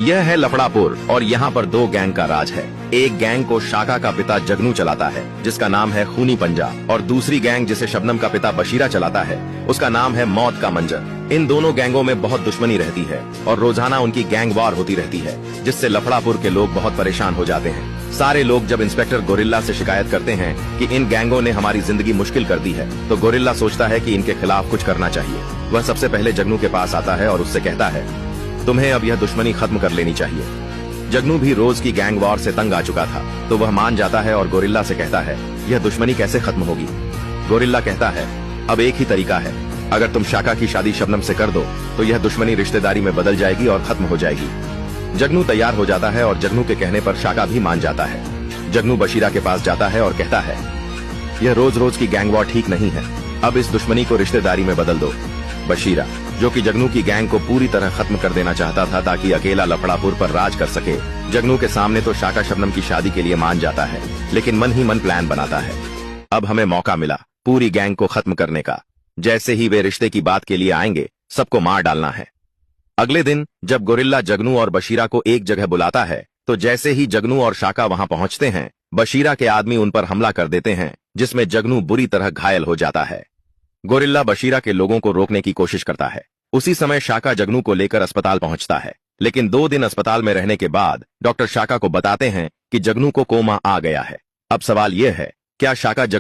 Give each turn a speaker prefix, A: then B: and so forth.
A: यह है लफड़ापुर और यहाँ पर दो गैंग का राज है। एक गैंग को शाका का पिता जगनू चलाता है जिसका नाम है खूनी पंजा, और दूसरी गैंग जिसे शबनम का पिता बशीरा चलाता है उसका नाम है मौत का मंजर। इन दोनों गैंगों में बहुत दुश्मनी रहती है और रोजाना उनकी गैंग वार होती रहती है, जिससे लफड़ापुर के लोग बहुत परेशान हो जाते हैं। सारे लोग जब इंस्पेक्टर गोरिल्ला से शिकायत करते हैं कि इन गैंगों ने हमारी जिंदगी मुश्किल कर दी है, तो गोरिल्ला सोचता है कि इनके खिलाफ कुछ करना चाहिए। वह सबसे पहले जगनू के पास आता है और उससे कहता है, तुम्हें अब यह दुश्मनी खत्म कर लेनी चाहिए। जगनू भी रोज की गैंग वॉर से तंग आ चुका था, तो वह मान जाता है और गोरिल्ला से कहता है, यह दुश्मनी कैसे खत्म होगी। गोरिल्ला कहता है, अब एक ही तरीका है, अगर तुम शाका की शादी शबनम से कर दो तो यह दुश्मनी रिश्तेदारी में बदल जाएगी और खत्म हो जाएगी। जगनू तैयार हो जाता है और जगनू के कहने पर शाका भी मान जाता है। जगनू बशीरा के पास जाता है और कहता है, यह रोज रोज की गैंग वॉर ठीक नहीं है, अब इस दुश्मनी को रिश्तेदारी में बदल दो। बशीरा, जो कि जगनू की गैंग को पूरी तरह खत्म कर देना चाहता था ताकि अकेला लफड़ापुर पर राज कर सके, जगनू के सामने तो शाका शबनम की शादी के लिए मान जाता है, लेकिन मन ही मन प्लान बनाता है। अब हमें मौका मिला पूरी गैंग को खत्म करने का। जैसे ही वे रिश्ते की बात के लिए आएंगे, सबको मार डालना है। अगले दिन जब गोरिल्ला जगनू और बशीरा को एक जगह बुलाता है, तो जैसे ही जगनू और शाका वहां पहुंचते हैं, बशीरा के आदमी उन पर हमला कर देते हैं, जिसमें जगनू बुरी तरह घायल हो जाता है। गोरिल्ला बशीरा के लोगों को रोकने की कोशिश करता है। उसी समय शाका जगनू को लेकर अस्पताल पहुंचता है, लेकिन 2 दिन अस्पताल में रहने के बाद डॉक्टर शाका को बताते हैं कि जगनू को कोमा आ गया है। अब सवाल यह है, क्या शाका जगनू